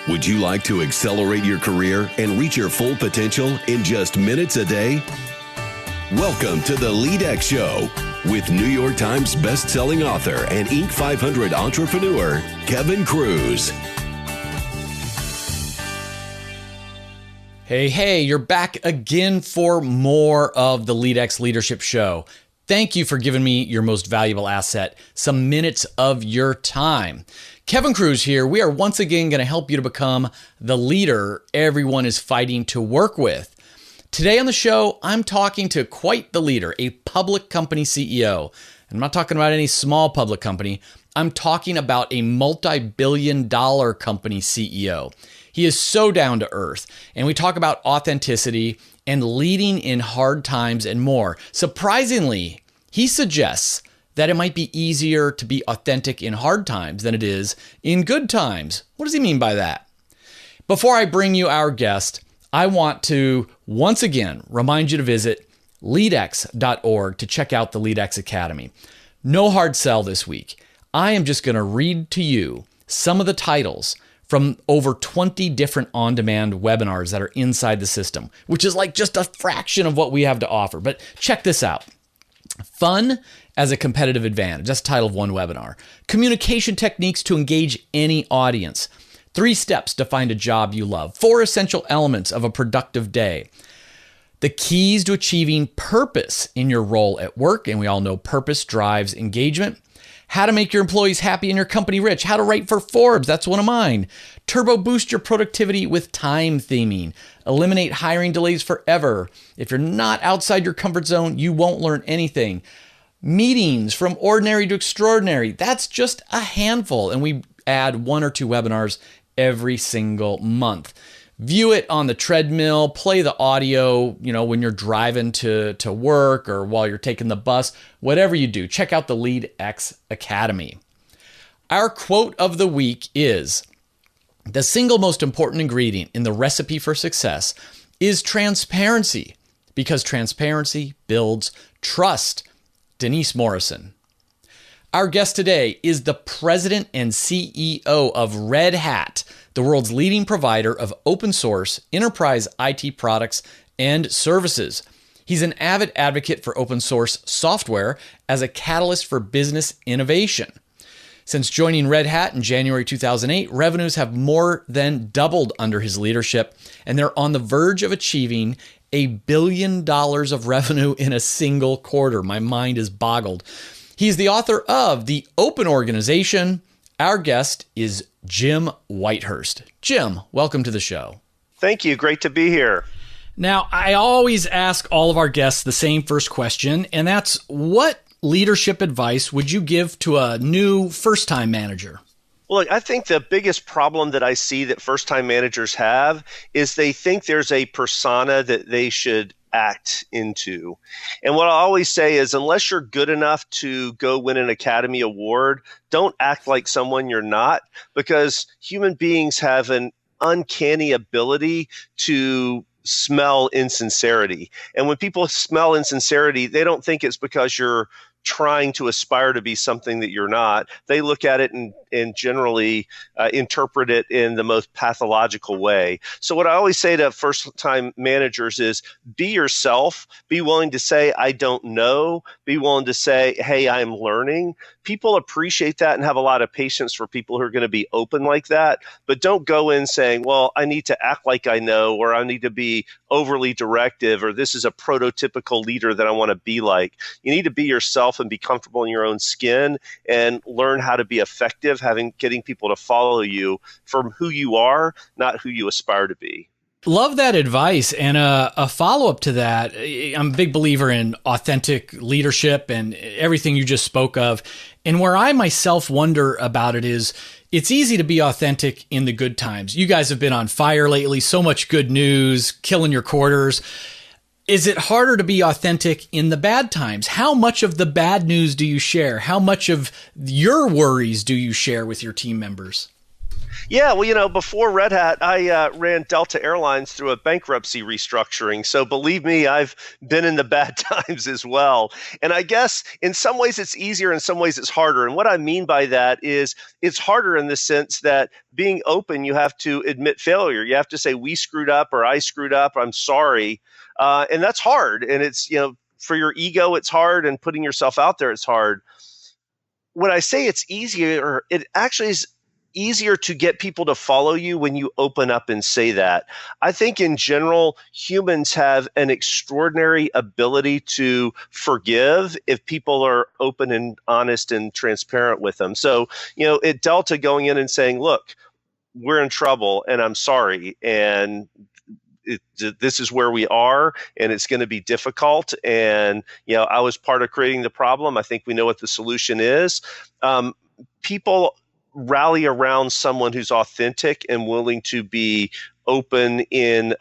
Would you like to accelerate your career and reach your full potential in just minutes a day? Welcome to the LEADx Show with New York Times best-selling author and Inc. 500 entrepreneur, Kevin Kruse. Hey, you're back again for more of the LEADx Leadership Show. Thank you for giving me your most valuable asset, some minutes of your time. Kevin Kruse here. We are once again going to help you to become the leader everyone is fighting to work with. Today on the show, I'm talking to quite the leader, a public company CEO. And I'm not talking about any small public company. I'm talking about a multi-billion-dollar company CEO. He is so down to earth. And we talk about authenticity and leading in hard times and more. Surprisingly, he suggests that it might be easier to be authentic in hard times than it is in good times. What does he mean by that? Before I bring you our guest, I want to once again remind you to visit LEADx.org to check out the LEADx Academy. No hard sell this week. I am just going to read to you some of the titles from over 20 different on-demand webinars that are inside the system, which is like just a fraction of what we have to offer. But check this out. Fun as a competitive advantage. That's the title of one webinar. Communication techniques to engage any audience. 3 steps to find a job you love. 4 essential elements of a productive day. The keys to achieving purpose in your role at work. And we all know purpose drives engagement. How to make your employees happy and your company rich. How to write for Forbes. That's one of mine. Turbo boost your productivity with time theming. Eliminate hiring delays forever. If you're not outside your comfort zone, you won't learn anything. Meetings from ordinary to extraordinary. That's just a handful. And we add 1 or 2 webinars every single month. View it on the treadmill, play the audio, when you're driving to work or while you're taking the bus, whatever you do, check out the LEADx Academy. Our quote of the week is, the single most important ingredient in the recipe for success is transparency, because transparency builds trust. Denise Morrison. Our guest today is the president and CEO of Red Hat, the world's leading provider of open source enterprise IT products and services. He's an avid advocate for open source software as a catalyst for business innovation. Since joining Red Hat in January 2008, revenues have more than doubled under his leadership, and they're on the verge of achieving $1 billion of revenue in a single quarter. My mind is boggled. He's the author of The Open Organization. Our guest is Jim Whitehurst. Jim, welcome to the show. Thank you. Great to be here. Now, I always ask all of our guests the same first question, and that's, what leadership advice would you give to a new first-time manager? Well, look, I think the biggest problem that I see that first-time managers have is they think there's a persona that they should act into. And what I always say is, unless you're good enough to go win an Academy Award, don't act like someone you're not, because human beings have an uncanny ability to smell insincerity. And when people smell insincerity, they don't think it's because you're trying to aspire to be something that you're not. They look at it and generally interpret it in the most pathological way. So what I always say to first-time managers is, be yourself. Be willing to say, I don't know. Be willing to say, hey, I'm learning. People appreciate that and have a lot of patience for people who are going to be open like that. But don't go in saying, well, I need to act like I know, or I need to be overly directive, or this is a prototypical leader that I want to be like. You need to be yourself and be comfortable in your own skin and learn how to be effective, getting people to follow you from who you are, not who you aspire to be. Love that advice. And a follow-up to that, I'm a big believer in authentic leadership and everything you just spoke of. And where I myself wonder about it is, it's easy to be authentic in the good times. You guys have been on fire lately, so much good news, killing your quarters. Is it harder to be authentic in the bad times? How much of the bad news do you share? How much of your worries do you share with your team members? Yeah, well, before Red Hat, I ran Delta Airlines through a bankruptcy restructuring. So believe me, I've been in the bad times as well. And I guess in some ways it's easier, in some ways it's harder. And what I mean by that is it's harder in the sense that being open, you have to admit failure. You have to say, we screwed up or I screwed up, I'm sorry. And that's hard. And it's, for your ego, it's hard. And putting yourself out there, it's hard. When I say it's easier, it actually is easier to get people to follow you when you open up and say that. I think in general, humans have an extraordinary ability to forgive if people are open and honest and transparent with them. So, at Delta, going in and saying, look, we're in trouble and I'm sorry. And this is where we are, and it's going to be difficult. And, I was part of creating the problem. I think we know what the solution is. People rally around someone who's authentic and willing to be open and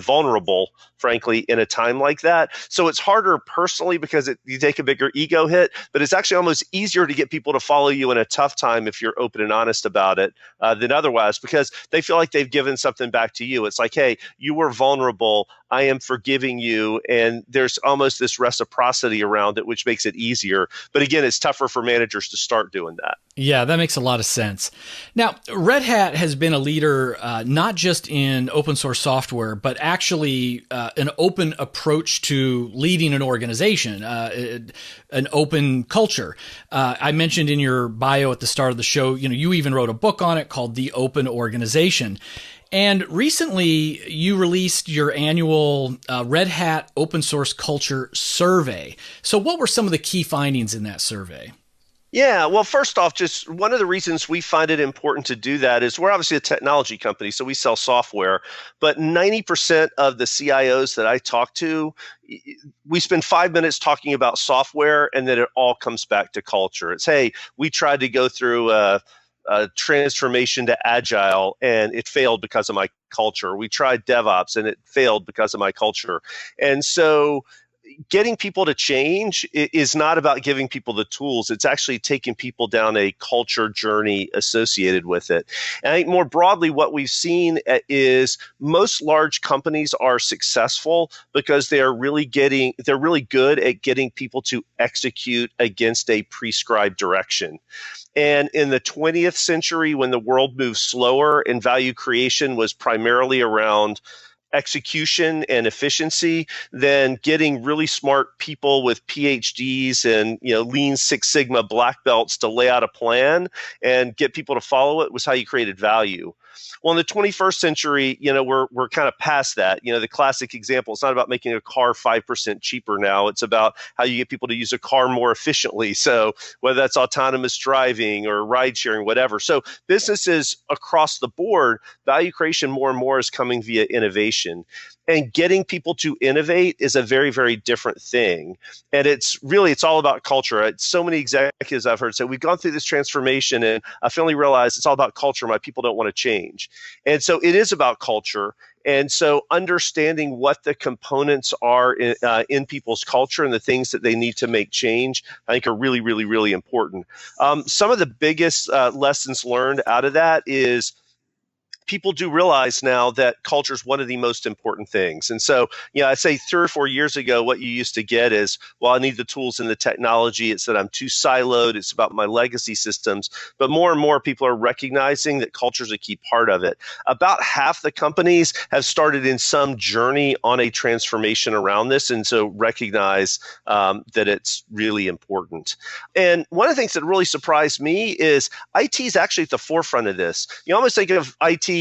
vulnerable, frankly, in a time like that. So it's harder personally because you take a bigger ego hit, but it's actually almost easier to get people to follow you in a tough time if you're open and honest about it than otherwise, because they feel like they've given something back to you. It's like, hey, you were vulnerable, I am forgiving you, and there's almost this reciprocity around it, which makes it easier. But again, it's tougher for managers to start doing that. Yeah, that makes a lot of sense. Now, Red Hat has been a leader not just in open source software, but actually an open approach to leading an organization, an open culture. I mentioned in your bio at the start of the show, you even wrote a book on it called The Open Organization. And recently, you released your annual Red Hat Open Source Culture Survey. So what were some of the key findings in that survey? Yeah, well, first off, just one of the reasons we find it important to do that is we're obviously a technology company, so we sell software, but 90% of the CIOs that I talk to, we spend 5 minutes talking about software, and then it all comes back to culture. It's, hey, we tried to go through a transformation to agile and it failed because of my culture. We tried DevOps and it failed because of my culture. And so getting people to change is not about giving people the tools. It's actually taking people down a culture journey associated with it. And I think more broadly, what we've seen is most large companies are successful because they're really good at getting people to execute against a prescribed direction. And in the 20th century, when the world moved slower and value creation was primarily around execution and efficiency, then getting really smart people with PhDs and Lean Six Sigma black belts to lay out a plan and get people to follow it was how you created value. Well, in the 21st century, we're kind of past that. The classic example, it's not about making a car 5% cheaper now. It's about how you get people to use a car more efficiently. So whether that's autonomous driving or ride sharing, whatever. So businesses across the board, value creation more and more is coming via innovation. And getting people to innovate is a very, very different thing. And it's all about culture. So many executives I've heard say, we've gone through this transformation and I finally realized it's all about culture. My people don't want to change. And so it is about culture. And so understanding what the components are in people's culture and the things that they need to make change, I think are really, really, really important. Some of the biggest lessons learned out of that is people do realize now that culture is one of the most important things. And so, I'd say 3 or 4 years ago, what you used to get is, well, I need the tools and the technology. It's that I'm too siloed. It's about my legacy systems. But more and more people are recognizing that culture is a key part of it. About half the companies have started in some journey on a transformation around this, and so recognize that it's really important. And one of the things that really surprised me is IT is actually at the forefront of this. You almost think of IT,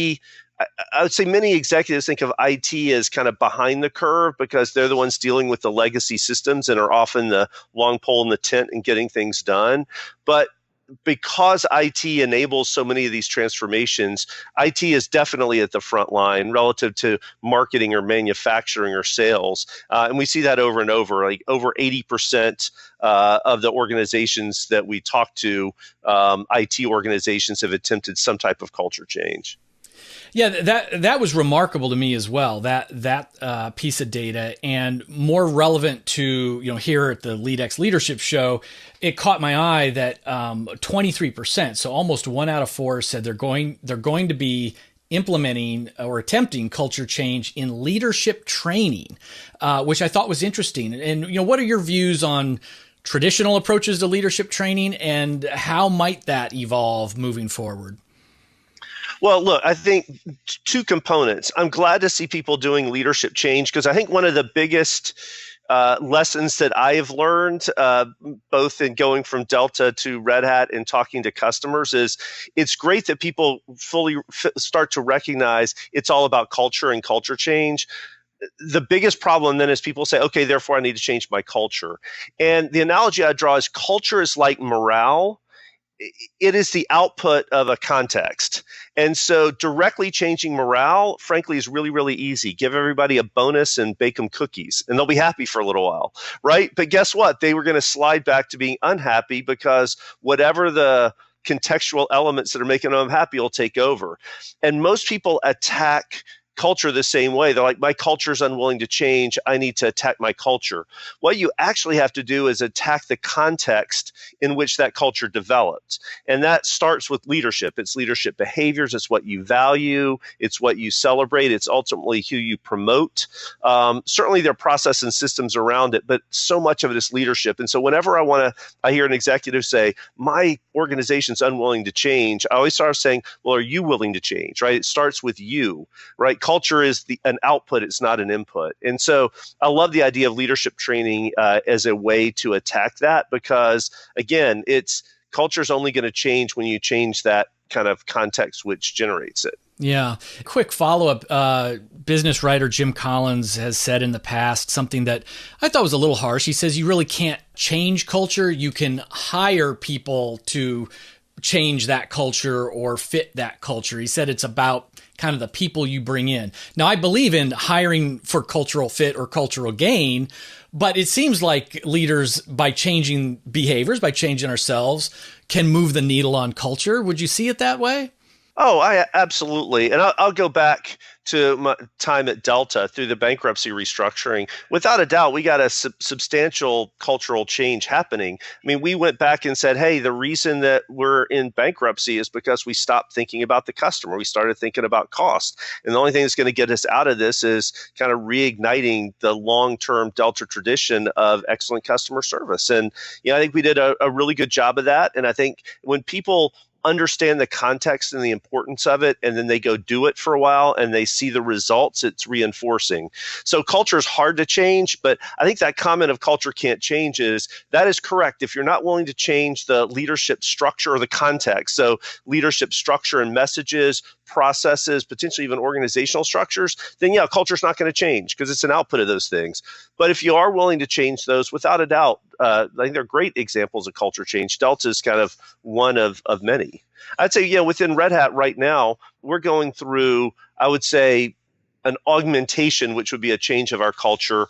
I would say many executives think of IT as kind of behind the curve because they're the ones dealing with the legacy systems and are often the long pole in the tent in getting things done. But because IT enables so many of these transformations, IT is definitely at the front line relative to marketing or manufacturing or sales. And we see that over and over, like over 80% of the organizations that we talk to, IT organizations have attempted some type of culture change. Yeah, that was remarkable to me as well. That piece of data, and more relevant to here at the LEADx Leadership Show, it caught my eye that 23%, so almost 1 out of 4, said they're going to be implementing or attempting culture change in leadership training, which I thought was interesting. And what are your views on traditional approaches to leadership training, and how might that evolve moving forward? Well, look, I think two components. I'm glad to see people doing leadership change, because I think one of the biggest lessons that I have learned, both in going from Delta to Red Hat and talking to customers, is it's great that people fully start to recognize it's all about culture and culture change. The biggest problem then is people say, okay, therefore I need to change my culture. And the analogy I draw is culture is like morale. It is the output of a context. And so directly changing morale, frankly, is really, really easy. Give everybody a bonus and bake them cookies, and they'll be happy for a little while, right? But guess what? They were going to slide back to being unhappy, because whatever the contextual elements that are making them happy will take over. And most people attack culture the same way. They're like, my culture is unwilling to change. I need to attack my culture. What you actually have to do is attack the context in which that culture developed. And that starts with leadership. It's leadership behaviors. It's what you value. It's what you celebrate. It's ultimately who you promote. Certainly there are process and systems around it, but so much of it is leadership. And so whenever I hear an executive say, my organization's unwilling to change, I always start saying, well, are you willing to change, right? It starts with you, right? Culture is an output, it's not an input. And so I love the idea of leadership training as a way to attack that, because again, culture is only going to change when you change that kind of context which generates it. Yeah. Quick follow-up. Business writer Jim Collins has said in the past something that I thought was a little harsh. He says you really can't change culture. You can hire people to change that culture or fit that culture. He said it's about kind of the people you bring in. Now, I believe in hiring for cultural fit or cultural gain, but it seems like leaders, by changing behaviors, by changing ourselves, can move the needle on culture. Would you see it that way? Oh, absolutely. And I'll go back to my time at Delta through the bankruptcy restructuring. Without a doubt, we got a substantial cultural change happening. I mean, we went back and said, hey, the reason that we're in bankruptcy is because we stopped thinking about the customer. We started thinking about cost. And the only thing that's going to get us out of this is kind of reigniting the long-term Delta tradition of excellent customer service. And I think we did a really good job of that. And I think when people understand the context and the importance of it, and then they go do it for a while and they see the results, it's reinforcing. So culture is hard to change, but I think that comment of culture can't change that is correct. If you're not willing to change the leadership structure or the context, so leadership structure and messages, processes, potentially even organizational structures, then culture is not going to change, because it's an output of those things. But if you are willing to change those, without a doubt, I think they're great examples of culture change. Delta is kind of one of many. I'd say, within Red Hat right now, we're going through, I would say, an augmentation, which would be a change of our culture,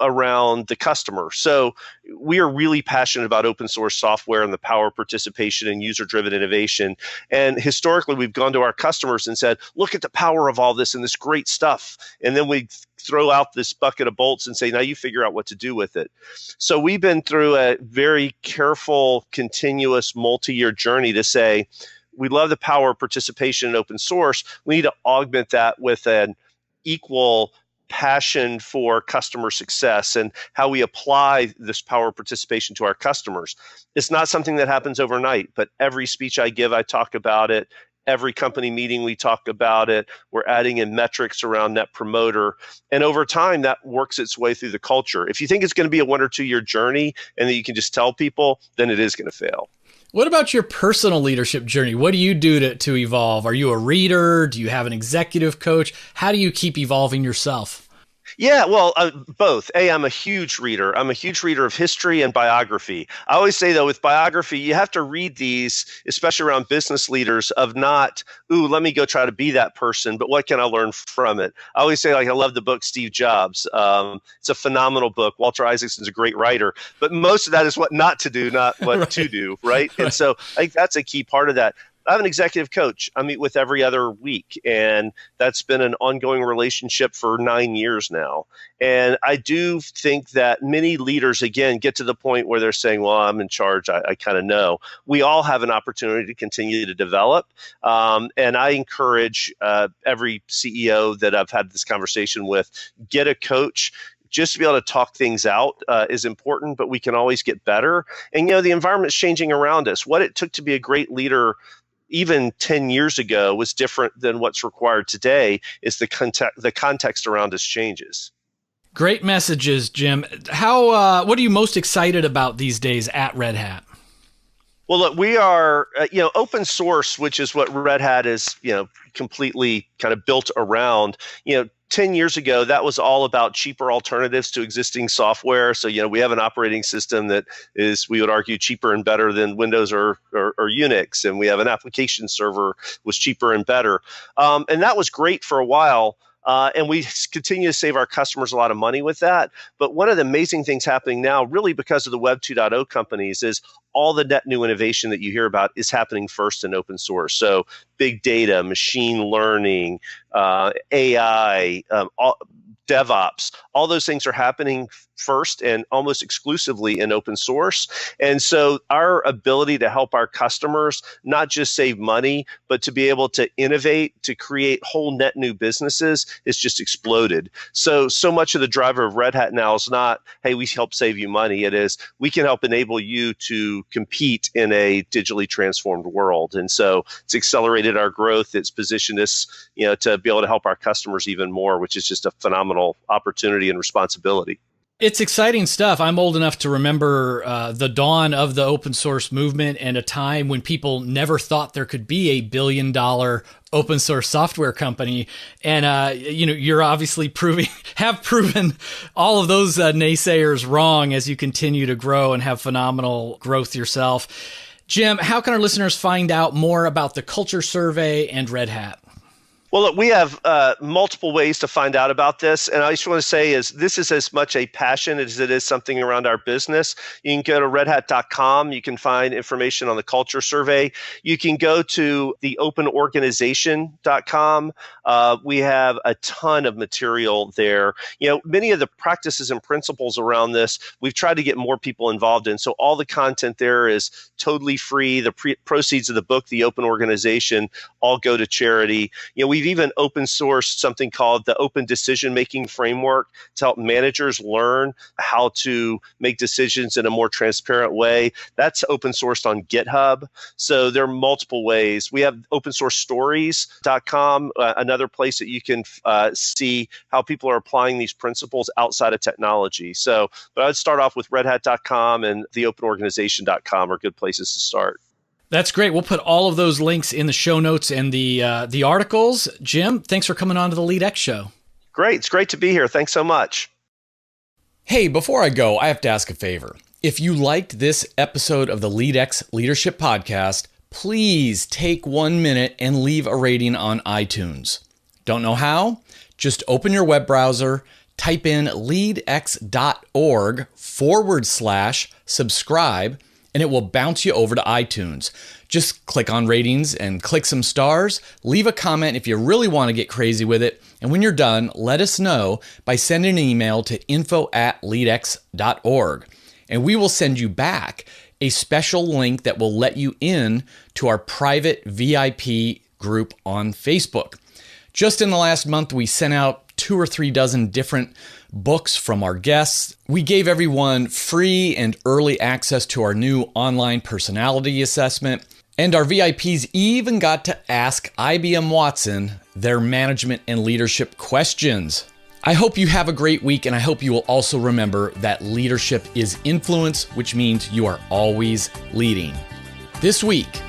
around the customer. So we are really passionate about open source software and the power of participation and user-driven innovation. And historically, we've gone to our customers and said, look at the power of all this and this great stuff. And then we throw out this bucket of bolts and say, now you figure out what to do with it. So we've been through a very careful, continuous, multi-year journey to say, we love the power of participation in open source. We need to augment that with an equal passion for customer success and how we apply this power of participation to our customers. It's not something that happens overnight, but every speech I give, I talk about it. Every company meeting, we talk about it. We're adding in metrics around Net Promoter. And over time, that works its way through the culture. If you think it's going to be a 1 or 2 year journey and that you can just tell people, then it is going to fail. What about your personal leadership journey? What do you do to evolve? Are you a reader? Do you have an executive coach? How do you keep evolving yourself? Yeah, well, both. I'm a huge reader. I'm a huge reader of history and biography. I always say, though, with biography, you have to read these, especially around business leaders, of not, let me go try to be that person, but what can I learn from it? I always say, I love the book Steve Jobs. It's a phenomenal book. Walter Isaacson's a great writer, but most of that is what not to do, not what to do, right? And so I think that's a key part of that. I have an executive coach I meet with every other week, and that's been an ongoing relationship for 9 years now. And I do think that many leaders, again, get to the point where they're saying, well, I'm in charge. I kind of know. We all have an opportunity to continue to develop. And I encourage every CEO that I've had this conversation with, get a coach. Just to be able to talk things out is important, but we can always get better. And, the environment's changing around us. What it took to be a great leader even 10 years ago was different than what's required today. Is the context around us changes. Great messages, Jim. What are you most excited about these days at Red Hat? Well, look, we are, open source, which is what Red Hat is, completely kind of built around. 10 years ago, that was all about cheaper alternatives to existing software. So, we have an operating system that is, we would argue, cheaper and better than Windows or Unix. And we have an application server was cheaper and better. And that was great for a while. And we continue to save our customers a lot of money with that. But one of the amazing things happening now, really because of the Web 2.0 companies, is all the net new innovation that you hear about is happening first in open source. So big data, machine learning, AI, DevOps, all those things are happening first and almost exclusively in open source. And so our ability to help our customers not just save money, but to be able to innovate, to create whole net new businesses is just exploded. So much of the driver of Red Hat now is not, hey, we help save you money. It is, we can help enable you to compete in a digitally transformed world. And so it's accelerated our growth. It's positioned us, to be able to help our customers even more, which is just a phenomenal opportunity and responsibility. It's exciting stuff. I'm old enough to remember the dawn of the open source movement and a time when people never thought there could be $1 billion open source software company. And, you're obviously have proven all of those naysayers wrong as you continue to grow and have phenomenal growth yourself. Jim, how can our listeners find out more about the Culture Survey and Red Hat? Well, look, we have multiple ways to find out about this. And I just want to say this is as much a passion as it is something around our business. You can go to redhat.com. You can find information on the Culture Survey. You can go to theopenorganization.com. We have a ton of material there. Many of the practices and principles around this, we've tried to get more people involved in. So all the content there is totally free. The proceeds of the book, The Open Organization, all go to charity. We've even open sourced something called the Open Decision-Making Framework to help managers learn how to make decisions in a more transparent way. That's open sourced on GitHub. So there are multiple ways. We have opensourcestories.com, another place that you can see how people are applying these principles outside of technology. But I would start off with redhat.com and theopenorganization.com are good places to start. That's great. We'll put all of those links in the show notes and the articles. Jim, thanks for coming on to the LEADx show. Great. It's great to be here. Thanks so much. Hey, before I go, I have to ask a favor. If you liked this episode of the LEADx Leadership Podcast, please take 1 minute and leave a rating on iTunes. Don't know how? Just open your web browser, type in leadx.org/subscribe, and it will bounce you over to iTunes. Just click on ratings and click some stars. Leave a comment if you really want to get crazy with it. And when you're done, let us know by sending an email to info@leadx.org. And we will send you back a special link that will let you in to our private VIP group on Facebook. Just in the last month, we sent out 2 or 3 dozen different books from our guests. We gave everyone free and early access to our new online personality assessment. And our VIPs even got to ask IBM Watson their management and leadership questions. I hope you have a great week, and I hope you will also remember that leadership is influence, which means you are always leading. This week,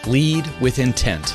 lead with intent.